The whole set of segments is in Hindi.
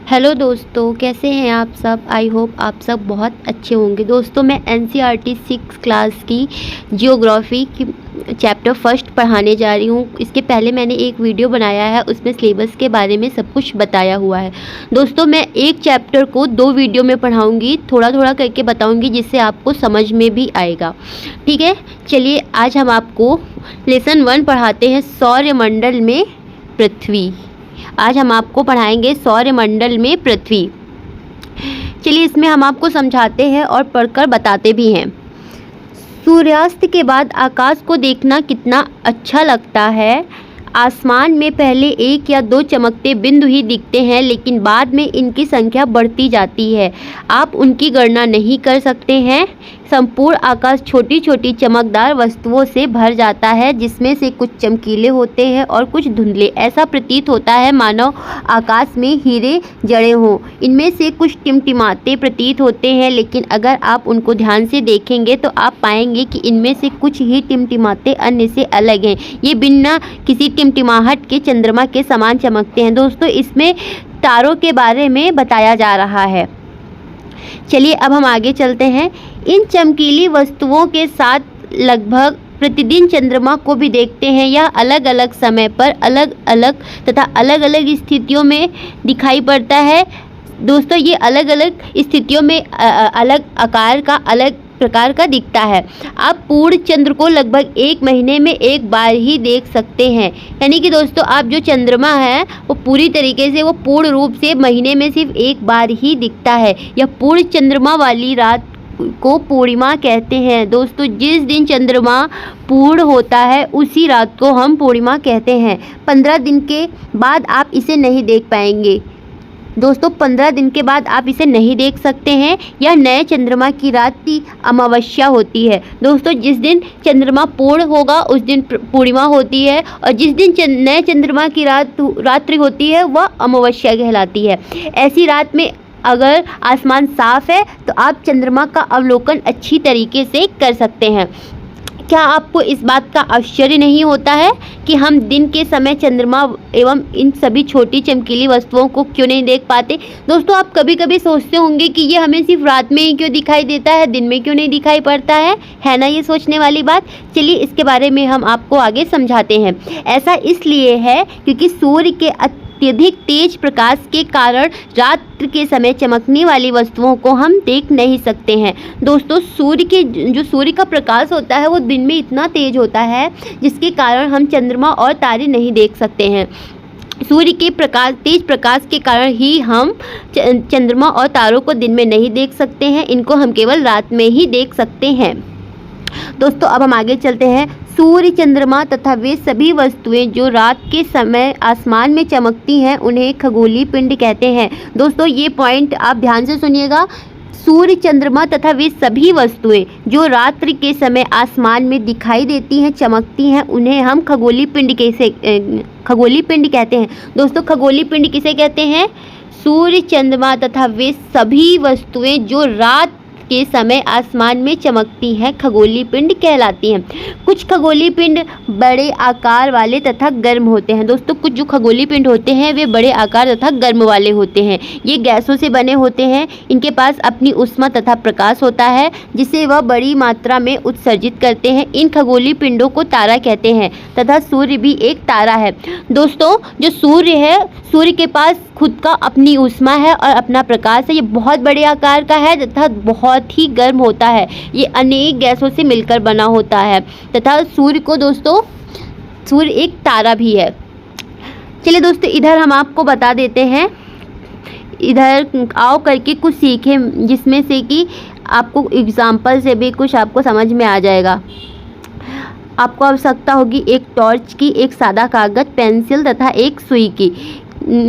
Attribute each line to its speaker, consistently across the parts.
Speaker 1: हेलो दोस्तों, कैसे हैं आप सब। आई होप आप सब बहुत अच्छे होंगे। दोस्तों, मैं एनसीईआरटी 6 क्लास की जियोग्राफी की चैप्टर फर्स्ट पढ़ाने जा रही हूँ। इसके पहले मैंने एक वीडियो बनाया है, उसमें सिलेबस के बारे में सब कुछ बताया हुआ है। दोस्तों, मैं एक चैप्टर को 2 वीडियो में पढ़ाऊँगी, थोड़ा थोड़ा करके बताऊँगी, जिससे आपको समझ में भी आएगा। ठीक है, चलिए आज हम आपको लेसन 1 पढ़ाते हैं, सौरमंडल में पृथ्वी। आज हम आपको पढ़ाएंगे सौरमंडल में पृथ्वी। चलिए इसमें हम आपको समझाते हैं और पढ़कर बताते भी हैं। सूर्यास्त के बाद आकाश को देखना कितना अच्छा लगता है। आसमान में पहले 1 या 2 चमकते बिंदु ही दिखते हैं, लेकिन बाद में इनकी संख्या बढ़ती जाती है। आप उनकी गणना नहीं कर सकते हैं। संपूर्ण आकाश छोटी छोटी चमकदार वस्तुओं से भर जाता है, जिसमें से कुछ चमकीले होते हैं और कुछ धुंधले। ऐसा प्रतीत होता है मानो आकाश में हीरे जड़े हों। इनमें से कुछ टिमटिमाते प्रतीत होते हैं, लेकिन अगर आप उनको ध्यान से देखेंगे तो आप पाएंगे कि इनमें से कुछ ही टिमटिमाते अन्य से अलग हैं। ये बिना किसी टिमटिमाहट के चंद्रमा के समान चमकते हैं। दोस्तों, इसमें तारों के बारे में बताया जा रहा है। चलिए अब हम आगे चलते हैं। इन चमकीली वस्तुओं के साथ लगभग प्रतिदिन चंद्रमा को भी देखते हैं। यह अलग अलग समय पर अलग अलग तथा अलग अलग स्थितियों में दिखाई पड़ता है। दोस्तों, ये अलग अलग स्थितियों में अलग आकार का, अलग प्रकार का दिखता है। आप पूर्ण चंद्र को लगभग 1 महीने में एक बार ही देख सकते हैं। यानी कि दोस्तों, आप जो चंद्रमा है वो पूरी तरीके से, वो पूर्ण रूप से महीने में सिर्फ एक बार ही दिखता है। यह पूर्ण चंद्रमा वाली रात को पूर्णिमा कहते हैं। दोस्तों, जिस दिन चंद्रमा पूर्ण होता है उसी रात को हम पूर्णिमा कहते हैं। 15 दिन के बाद आप इसे नहीं देख पाएंगे। दोस्तों, 15 दिन के बाद आप इसे नहीं देख सकते हैं। यह नए चंद्रमा की रात की अमावस्या होती है। दोस्तों, जिस दिन चंद्रमा पूर्ण होगा उस दिन पूर्णिमा होती है, और जिस दिन नए चंद्रमा की रात्रि होती है वह अमावस्या कहलाती है। ऐसी रात में अगर आसमान साफ है तो आप चंद्रमा का अवलोकन अच्छी तरीके से कर सकते हैं। क्या आपको इस बात का आश्चर्य नहीं होता है कि हम दिन के समय चंद्रमा एवं इन सभी छोटी चमकीली वस्तुओं को क्यों नहीं देख पाते। दोस्तों, आप कभी कभी सोचते होंगे कि ये हमें सिर्फ रात में ही क्यों दिखाई देता है, दिन में क्यों नहीं दिखाई पड़ता है ना ये सोचने वाली बात। चलिए इसके बारे में हम आपको आगे समझाते हैं। ऐसा इसलिए है क्योंकि सूर्य के अत्यधिक तेज प्रकाश के कारण रात्रि के समय चमकने वाली वस्तुओं को हम देख नहीं सकते हैं। दोस्तों, सूर्य का प्रकाश होता है वो दिन में इतना तेज होता है जिसके कारण हम चंद्रमा और तारे नहीं देख सकते हैं। सूर्य के तेज प्रकाश के कारण ही हम चंद्रमा और तारों को दिन में नहीं देख सकते हैं। इनको हम केवल रात में ही देख सकते हैं। दोस्तों, अब हम आगे चलते हैं। सूर्य, चंद्रमा तथा वे सभी वस्तुएं जो रात के समय आसमान में चमकती हैं उन्हें खगोलीय पिंड कहते हैं। दोस्तों, ये पॉइंट आप ध्यान से सुनिएगा। सूर्य, चंद्रमा तथा वे सभी वस्तुएं जो रात्रि के समय आसमान में दिखाई देती हैं, चमकती हैं, उन्हें हम खगोलीय पिंड कहते हैं। दोस्तों, खगोलीय पिंड किसे कहते हैं? सूर्य, चंद्रमा तथा वे सभी वस्तुएं जो रात के समय आसमान में चमकती हैं खगोलीय पिंड कहलाती हैं। कुछ खगोलीय पिंड बड़े आकार वाले तथा गर्म होते हैं। दोस्तों, कुछ जो खगोलीय पिंड होते हैं वे बड़े आकार तथा गर्म वाले होते हैं। ये गैसों से बने होते हैं। इनके पास अपनी ऊष्मा तथा प्रकाश होता है, जिसे वह बड़ी मात्रा में उत्सर्जित करते हैं। इन खगोलीय पिंडों को तारा कहते हैं तथा सूर्य भी एक तारा है। दोस्तों, जो सूर्य है, सूर्य के पास खुद का अपनी ऊष्मा है और अपना प्रकाश है। ये बहुत बड़े आकार का है तथा बहुत ही गर्म होता है। ये अनेक गैसों से मिलकर बना होता है तथा सूर्य एक तारा भी है। चलिए दोस्तों, इधर हम आपको बता देते हैं। इधर आओ करके कुछ सीखें, जिसमें से कि आपको एग्जाम्पल से भी कुछ आपको समझ में आ जाएगा। आपको आवश्यकता होगी एक टॉर्च की, एक सादा कागज, पेंसिल तथा एक सुई की।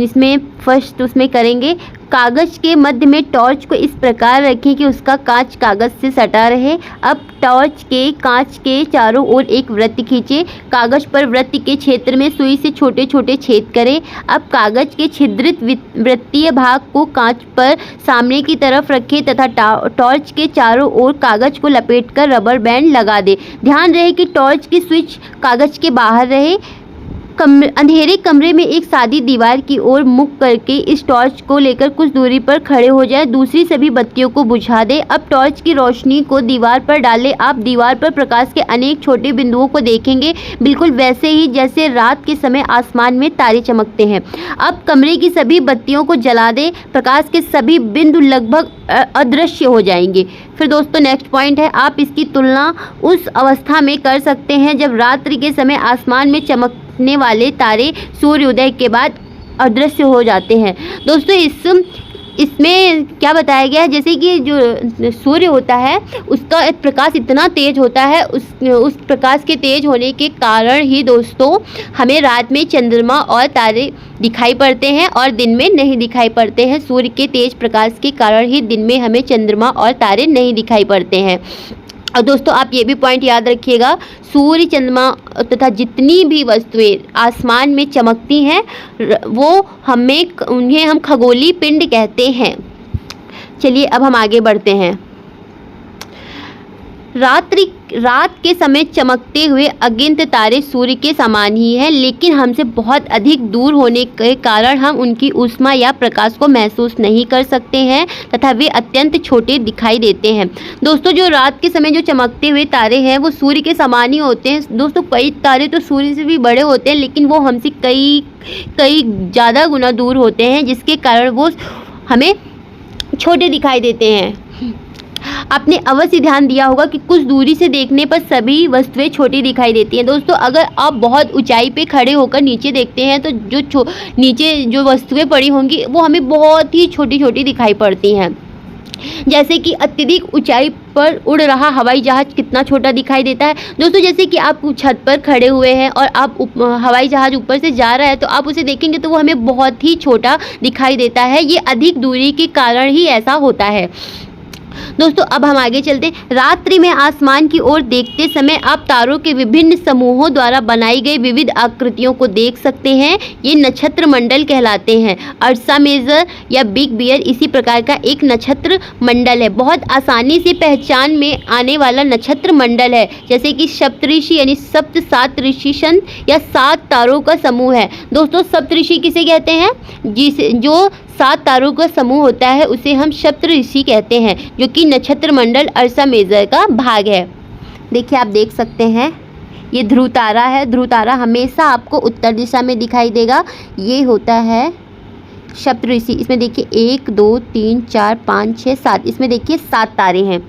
Speaker 1: इसमें फर्स्ट उसमें करेंगे। कागज के मध्य में टॉर्च को इस प्रकार रखें कि उसका कांच कागज से सटा रहे। अब टॉर्च के कांच के चारों ओर एक वृत्त खींचे। कागज पर वृत्त के क्षेत्र में सुई से छोटे छोटे छेद करें। अब कागज के छिद्रित वृत्तीय भाग को कांच पर सामने की तरफ रखें तथा टॉर्च के चारों ओर कागज को लपेटकर रबर बैंड लगा दें। ध्यान रहे कि टॉर्च की स्विच कागज के बाहर रहे। अंधेरे कमरे में एक सादी दीवार की ओर मुख करके इस टॉर्च को लेकर कुछ दूरी पर खड़े हो जाए। दूसरी सभी बत्तियों को बुझा दे। अब टॉर्च की रोशनी को दीवार पर डालें। आप दीवार पर प्रकाश के अनेक छोटे बिंदुओं को देखेंगे, बिल्कुल वैसे ही जैसे रात के समय आसमान में तारे चमकते हैं। अब कमरे की सभी बत्तियों को जला दें। प्रकाश के सभी बिंदु लगभग अदृश्य हो जाएंगे। फिर दोस्तों नेक्स्ट पॉइंट है, आप इसकी तुलना उस अवस्था में कर सकते हैं जब रात्रि के समय आसमान में चमकने वाले तारे सूर्योदय के बाद अदृश्य हो जाते हैं। दोस्तों इसमें क्या बताया गया है, जैसे कि जो सूर्य होता है उसका प्रकाश इतना तेज होता है, उस प्रकाश के तेज होने के कारण ही दोस्तों हमें रात में चंद्रमा और तारे दिखाई पड़ते हैं और दिन में नहीं दिखाई पड़ते हैं। सूर्य के तेज प्रकाश के कारण ही दिन में हमें चंद्रमा और तारे नहीं दिखाई पड़ते हैं। और दोस्तों आप ये भी पॉइंट याद रखिएगा, सूर्य, चंद्रमा तथा जितनी भी वस्तुएं आसमान में चमकती हैं उन्हें हम खगोलीय पिंड कहते हैं। चलिए अब हम आगे बढ़ते हैं। रात के समय चमकते हुए अगिनत तारे सूर्य के समान ही हैं, लेकिन हमसे बहुत अधिक दूर होने के कारण हम उनकी ऊष्मा या प्रकाश को महसूस नहीं कर सकते हैं तथा वे अत्यंत छोटे दिखाई देते हैं। दोस्तों जो रात के समय जो चमकते हुए तारे हैं वो सूर्य के समान ही होते हैं। दोस्तों कई तारे तो सूर्य से भी बड़े होते हैं, लेकिन वो हमसे कई ज़्यादा गुना दूर होते हैं, जिसके कारण वो हमें छोटे दिखाई देते हैं। आपने अवश्य ध्यान दिया होगा कि कुछ दूरी से देखने पर सभी वस्तुएं छोटी दिखाई देती हैं। दोस्तों अगर आप बहुत ऊंचाई पे खड़े होकर नीचे देखते हैं तो नीचे जो वस्तुएं पड़ी होंगी वो हमें बहुत ही छोटी छोटी दिखाई पड़ती हैं। जैसे कि अत्यधिक ऊंचाई पर उड़ रहा हवाई जहाज कितना छोटा दिखाई देता है। दोस्तों जैसे कि आप छत पर खड़े हुए हैं और आप हवाई जहाज ऊपर से जा रहा है तो आप उसे देखेंगे तो वो हमें बहुत ही छोटा दिखाई देता है। ये अधिक दूरी के कारण ही ऐसा होता है। दोस्तों अब हम आगे चलते हैं। रात्रि में आसमान की ओर देखते समय आप तारों के विभिन्न समूहों द्वारा बनाई गई विविध आकृतियों को देख सकते हैं। ये नक्षत्र मंडल कहलाते हैं। अर्सा मेजर या बिग बियर इसी प्रकार का एक नक्षत्र मंडल है। बहुत आसानी से पहचान में आने वाला नक्षत्र मंडल है, जैसे कि सप्तऋषि यानी सात ऋषि या 7 तारों का समूह है। दोस्तों सप्तऋषि किसे कहते हैं? जो 7 तारों का समूह होता है उसे हम सप्तऋषि कहते हैं, जो कि नक्षत्र मंडल अर्सा मेजर का भाग है। देखिए आप देख सकते हैं ये ध्रुव तारा है। ध्रुव तारा हमेशा आपको उत्तर दिशा में दिखाई देगा। ये होता है सप्तऋषि। इसमें देखिए 1 2 3 4 5 6 7, इसमें देखिए 7 तारे हैं।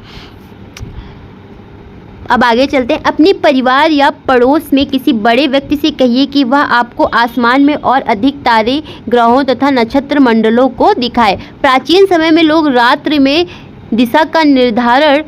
Speaker 1: अब आगे चलते हैं। अपने परिवार या पड़ोस में किसी बड़े व्यक्ति से कहिए कि वह आपको आसमान में और अधिक तारे, ग्रहों तथा नक्षत्र मंडलों को दिखाए। प्राचीन समय में लोग रात्रि में दिशा का निर्धारण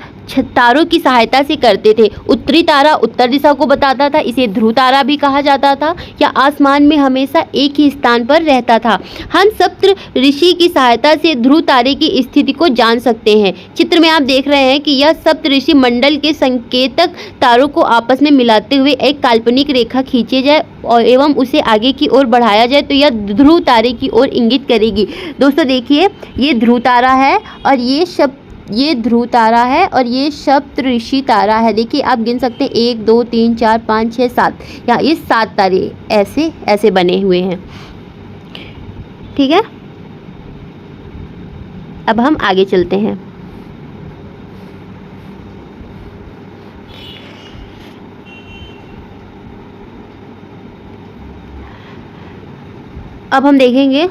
Speaker 1: तारों की सहायता से करते थे। उत्तरी तारा उत्तर दिशा को बताता था, इसे ध्रुव तारा भी कहा जाता था, या आसमान में हमेशा एक ही स्थान पर रहता था। हम सप्त ऋषि की सहायता से ध्रुव तारे की स्थिति को जान सकते हैं। चित्र में आप देख रहे हैं कि यह सप्त ऋषि मंडल के संकेतक तारों को आपस में मिलाते हुए एक काल्पनिक रेखा खींचे जाए और एवं उसे आगे की ओर बढ़ाया जाए तो यह ध्रुव तारे की ओर इंगित करेगी। दोस्तों देखिए ये ध्रुव तारा है और ये ध्रुव तारा है और ये सप्तऋषि तारा है। देखिए आप गिन सकते हैं 1 2 3 4 5 6 7, यहाँ ये 7 तारे ऐसे बने हुए हैं। ठीक है, अब हम आगे चलते हैं। अब हम देखेंगे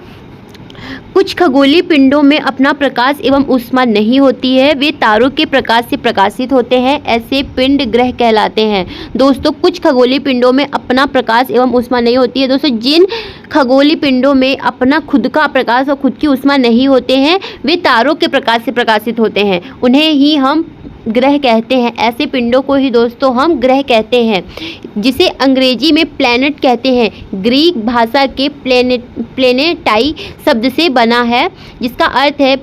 Speaker 1: कुछ खगोलीय पिंडों में अपना प्रकाश एवं ऊष्मा नहीं होती है, वे तारों के प्रकाश से प्रकाशित होते हैं। ऐसे पिंड ग्रह कहलाते हैं। दोस्तों कुछ खगोलीय पिंडों में अपना प्रकाश एवं ऊष्मा नहीं होती है। दोस्तों जिन खगोलीय पिंडों में अपना खुद का प्रकाश और खुद की ऊष्मा नहीं होते हैं वे तारों के प्रकाश से प्रकाशित होते हैं, उन्हें ही हम ग्रह कहते हैं। ऐसे पिंडों को ही दोस्तों हम ग्रह कहते हैं, जिसे अंग्रेजी में प्लैनेट कहते हैं। ग्रीक भाषा के प्लेनेटाई शब्द से बना है, जिसका अर्थ है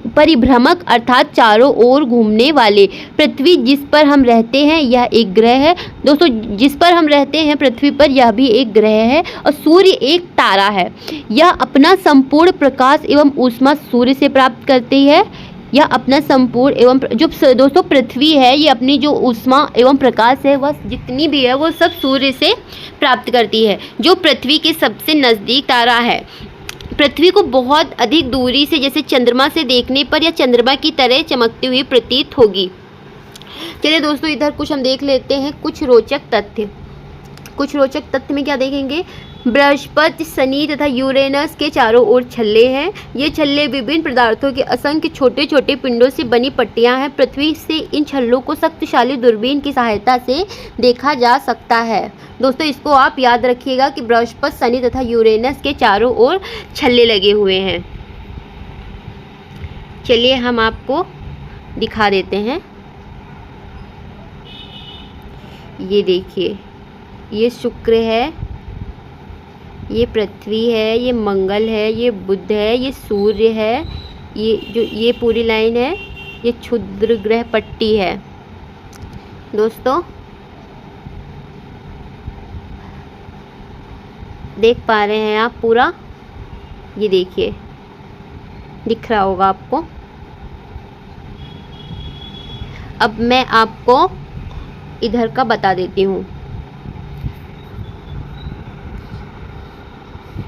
Speaker 1: परिभ्रमक अर्थात चारों ओर घूमने वाले। पृथ्वी जिस पर हम रहते हैं यह एक ग्रह है। दोस्तों जिस पर हम रहते हैं पृथ्वी पर यह भी एक ग्रह है और सूर्य एक तारा है। यह अपना संपूर्ण प्रकाश एवं ऊष्मा सूर्य से प्राप्त करती है। यह अपना संपूर्ण एवं जो दोस्तों पृथ्वी है, ये अपनी जो ऊष्मा एवं प्रकाश है वह जितनी भी है वो सब सूर्य से प्राप्त करती है, जो पृथ्वी के सबसे नज़दीक तारा है। पृथ्वी को बहुत अधिक दूरी से जैसे चंद्रमा से देखने पर या चंद्रमा की तरह चमकती हुई प्रतीत होगी। चलिए दोस्तों, इधर कुछ हम देख लेते हैं कुछ रोचक तथ्य। कुछ रोचक तथ्य में क्या देखेंगे, बृहस्पति, शनि तथा यूरेनस के चारों ओर छल्ले हैं। ये छल्ले विभिन्न पदार्थों के असंख्य छोटे छोटे पिंडों से बनी पट्टियां हैं। पृथ्वी से इन छल्लों को शक्तिशाली दूरबीन की सहायता से देखा जा सकता है। दोस्तों इसको आप याद रखिएगा कि बृहस्पति, शनि तथा यूरेनस के चारों ओर छल्ले लगे हुए हैं। चलिए हम आपको दिखा देते हैं। ये देखिए, ये शुक्र है, ये पृथ्वी है, ये मंगल है, ये बुध है, ये सूर्य है, ये पूरी लाइन है, ये क्षुद्र ग्रह पट्टी है। दोस्तों देख पा रहे हैं आप पूरा, ये देखिए दिख रहा होगा आपको। अब मैं आपको इधर का बता देती हूँ।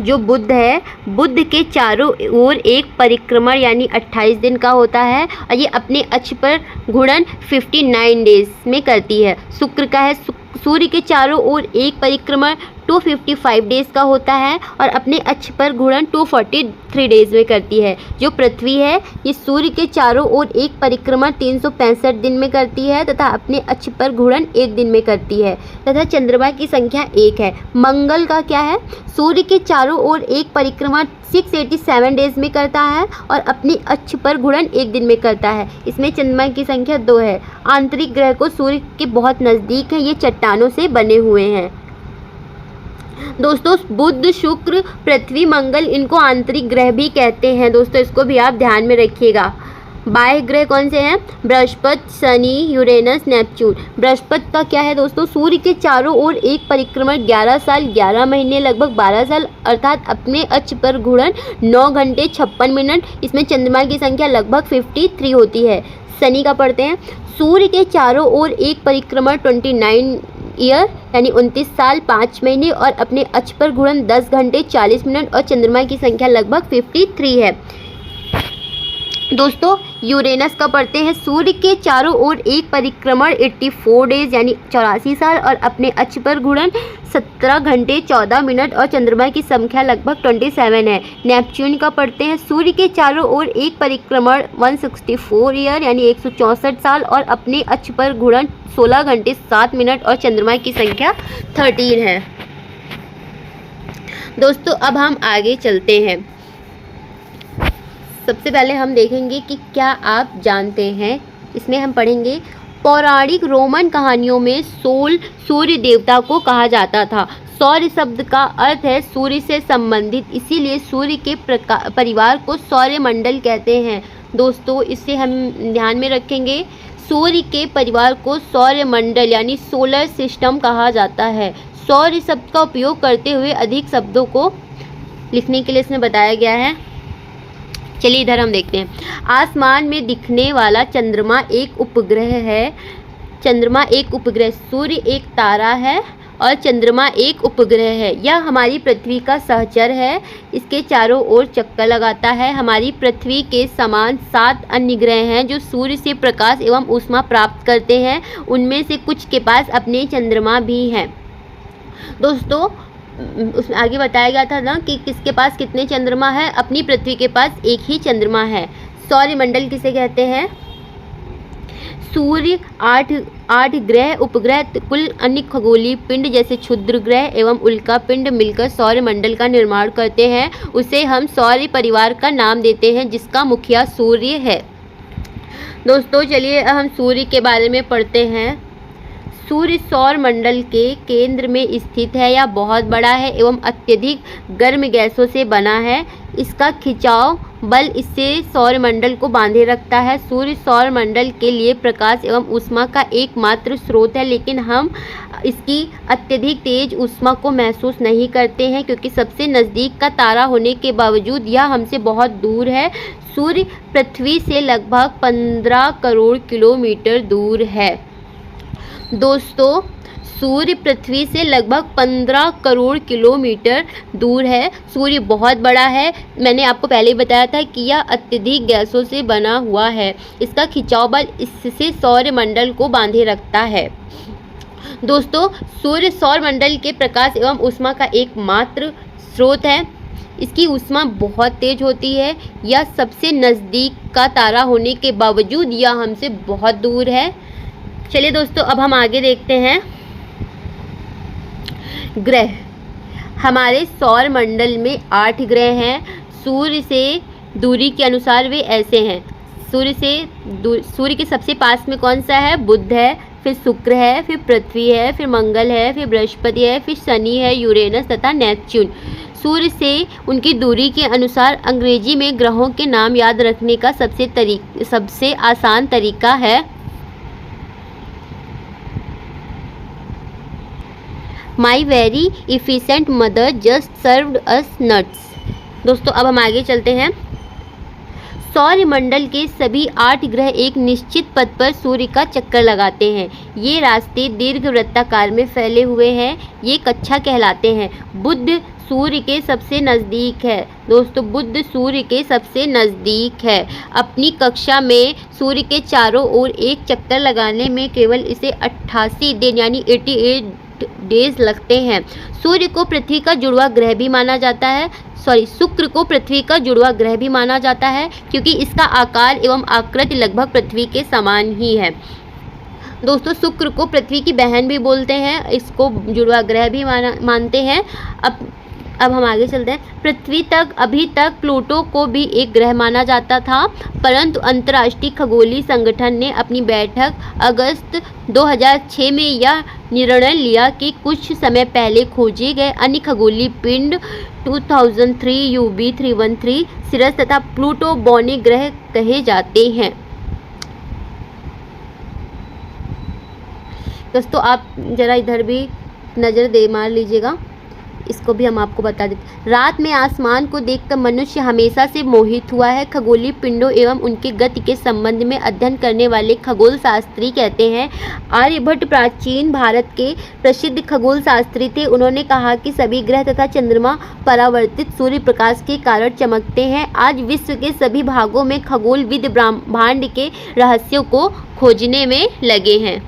Speaker 1: जो बुध है, बुध के चारों ओर एक परिक्रमण यानी 28 दिन का होता है और ये अपने अक्ष पर घूर्णन 59 डेज में करती है। शुक्र का है, सूर्य के चारों ओर एक परिक्रमण 255 डेज का होता है और अपने अक्ष पर घूर्णन 243 डेज में करती है। जो पृथ्वी है, ये सूर्य के चारों ओर एक परिक्रमण 365 दिन में करती है तथा अपने अक्ष पर घूर्णन 1 दिन में करती है तथा चंद्रमा की संख्या 1 है। मंगल का क्या है, सूर्य के चारों ओर एक परिक्रमण 687 डेज में करता है और अपने अक्ष पर घूर्णन 1 दिन में करता है। इसमें चंद्रमा की संख्या 2 है। आंतरिक ग्रह को सूर्य के बहुत नज़दीक है, ये चट्टानों से बने हुए हैं। दोस्तों बुध, शुक्र, पृथ्वी, मंगल, इनको आंतरिक ग्रह भी कहते हैं। दोस्तों इसको भी आप ध्यान में रखिएगा। बाह्य ग्रह कौन से हैं, बृहस्पति, शनि, यूरेनस, नेपच्यून। बृहस्पति का क्या है दोस्तों, सूर्य के चारों ओर एक परिक्रमण 11 साल 11 महीने लगभग 12 साल अर्थात अपने अक्ष पर घूर्णन 9 घंटे 56 मिनट। इसमें चंद्रमा की संख्या लगभग 53 होती है। शनि का पढ़ते हैं, सूर्य के चारों ओर एक परिक्रमण 29 ईयर यानी 29 साल 5 महीने और अपने अक्ष पर घूर्णन 10 घंटे 40 मिनट और चंद्रमा की संख्या लगभग 53 है। दोस्तों यूरेनस का पढ़ते हैं, सूर्य के चारों ओर एक परिक्रमण 84 डेज यानी 84 साल और अपने अक्ष पर घूर्णन 17 घंटे 14 मिनट और चंद्रमा की संख्या लगभग 27 है। नेपच्यून का पढ़ते हैं, सूर्य के चारों ओर एक परिक्रमण 164 ईयर यानी 164 साल और अपने अक्ष पर घूर्णन 16 घंटे 7 मिनट और चंद्रमा की संख्या 13 है। दोस्तों अब हम आगे चलते हैं। सबसे पहले हम देखेंगे कि क्या आप जानते हैं, इसमें हम पढ़ेंगे पौराणिक रोमन कहानियों में सोल सूर्य देवता को कहा जाता था। सौर्य शब्द का अर्थ है सूर्य से संबंधित, इसीलिए सूर्य के परिवार को सौर्य मंडल कहते हैं। दोस्तों इससे हम ध्यान में रखेंगे, सूर्य के परिवार को सौर्य मंडल यानी सोलर सिस्टम कहा जाता है। सौर्य शब्द का उपयोग करते हुए अधिक शब्दों को लिखने के लिए इसमें बताया गया है। चलिए इधर हम देखते हैं। आसमान में दिखने वाला चंद्रमा एक उपग्रह है। चंद्रमा एक उपग्रह, सूर्य एक तारा है और चंद्रमा एक उपग्रह है। यह हमारी पृथ्वी का सहचर है, इसके चारों ओर चक्कर लगाता है। हमारी पृथ्वी के समान 7 अन्य ग्रह हैं जो सूर्य से प्रकाश एवं ऊष्मा प्राप्त करते हैं। उनमें से कुछ के पास अपने चंद्रमा भी हैं। दोस्तों उसमें आगे बताया गया था ना कि किसके पास कितने चंद्रमा है, अपनी पृथ्वी के पास एक ही चंद्रमा है। सौरमंडल किसे कहते हैं, सूर्य, 8 ग्रह, उपग्रह, कुल अन्य खगोलीय पिंड जैसे क्षुद्र ग्रह एवं उल्का पिंड मिलकर सौरमंडल का निर्माण करते हैं। उसे हम सौर परिवार का नाम देते हैं जिसका मुखिया सूर्य है। दोस्तों चलिए हम सूर्य के बारे में पढ़ते हैं। सूर्य सौर मंडल के केंद्र में स्थित है। यह बहुत बड़ा है एवं अत्यधिक गर्म गैसों से बना है। इसका खिंचाव बल इससे सौरमंडल को बांधे रखता है। सूर्य सौरमंडल के लिए प्रकाश एवं ऊष्मा का एकमात्र स्रोत है, लेकिन हम इसकी अत्यधिक तेज ऊष्मा को महसूस नहीं करते हैं क्योंकि सबसे नज़दीक का तारा होने के बावजूद यह हमसे बहुत दूर है। सूर्य पृथ्वी से लगभग 15 करोड़ किलोमीटर दूर है। दोस्तों, सूर्य पृथ्वी से लगभग 15 करोड़ किलोमीटर दूर है। सूर्य बहुत बड़ा है। मैंने आपको पहले ही बताया था कि यह अत्यधिक गैसों से बना हुआ है। इसका खिंचाव बल इससे सौरमंडल को बांधे रखता है। दोस्तों, सूर्य सौरमंडल के प्रकाश एवं ऊष्मा का एकमात्र स्रोत है। इसकी ऊष्मा बहुत तेज होती है। यह सबसे नज़दीक का तारा होने के बावजूद यह हमसे बहुत दूर है। चलिए दोस्तों, अब हम आगे देखते हैं। ग्रह। हमारे सौर मंडल में 8 ग्रह हैं। सूर्य से दूरी के अनुसार वे ऐसे हैं। सूर्य के सबसे पास में कौन सा है? बुध है, फिर शुक्र है, फिर पृथ्वी है, फिर मंगल है, फिर बृहस्पति है, फिर शनि है, यूरेनस तथा नेपच्यून। सूर्य से उनकी दूरी के अनुसार अंग्रेजी में ग्रहों के नाम याद रखने का सबसे आसान तरीका है my very efficient mother just served us nuts. दोस्तों, अब हम आगे चलते हैं। सौरमंडल के सभी 8 ग्रह एक निश्चित पथ पर सूर्य का चक्कर लगाते हैं। ये रास्ते दीर्घवृत्ताकार में फैले हुए हैं। ये कक्षा कहलाते हैं। बुध सूर्य के सबसे नज़दीक है। दोस्तों, बुध सूर्य के सबसे नज़दीक है। अपनी कक्षा में सूर्य के चारों ओर एक चक्कर लगाने में केवल इसे 88 दिन यानी 88 डेज लगते हैं। सूर्य को पृथ्वी का जुड़वा ग्रह भी माना जाता है। शुक्र को पृथ्वी का जुड़वा ग्रह भी माना जाता है क्योंकि इसका आकार एवं आकृति लगभग पृथ्वी के समान ही है। दोस्तों, शुक्र को पृथ्वी की बहन भी बोलते हैं। इसको जुड़वा ग्रह भी मानते हैं। अब हम आगे चलते हैं। पृथ्वी तक अभी तक प्लूटो को भी एक ग्रह माना जाता था, परंतु अंतर्राष्ट्रीय खगोलीय संगठन ने अपनी बैठक अगस्त 2006 में यह निर्णय लिया कि कुछ समय पहले खोजे गए अन्य खगोलीय पिंड 2003 UB 313 सिरस तथा प्लूटो बौने ग्रह कहे जाते हैं। दोस्तों, आप जरा इधर भी नज़र मार लीजिएगा। इसको भी हम आपको बता देते। रात में आसमान को देखकर मनुष्य हमेशा से मोहित हुआ है। खगोलीय पिंडों एवं उनके गति के संबंध में अध्ययन करने वाले खगोल शास्त्री कहते हैं। आर्यभट्ट प्राचीन भारत के प्रसिद्ध खगोल शास्त्री थे। उन्होंने कहा कि सभी ग्रह तथा चंद्रमा परावर्तित सूर्य प्रकाश के कारण चमकते हैं। आज विश्व के सभी भागों में खगोलविद ब्रह्मांड के रहस्यों को खोजने में लगे हैं।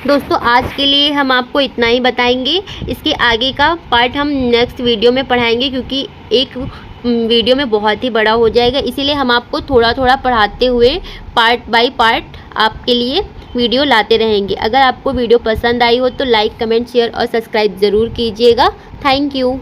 Speaker 1: दोस्तों, आज के लिए हम आपको इतना ही बताएंगे। इसके आगे का पार्ट हम नेक्स्ट वीडियो में पढ़ाएंगे क्योंकि एक वीडियो में बहुत ही बड़ा हो जाएगा। इसीलिए हम आपको थोड़ा थोड़ा पढ़ाते हुए पार्ट बाय पार्ट आपके लिए वीडियो लाते रहेंगे। अगर आपको वीडियो पसंद आई हो तो लाइक, कमेंट, शेयर और सब्सक्राइब ज़रूर कीजिएगा। Thank you.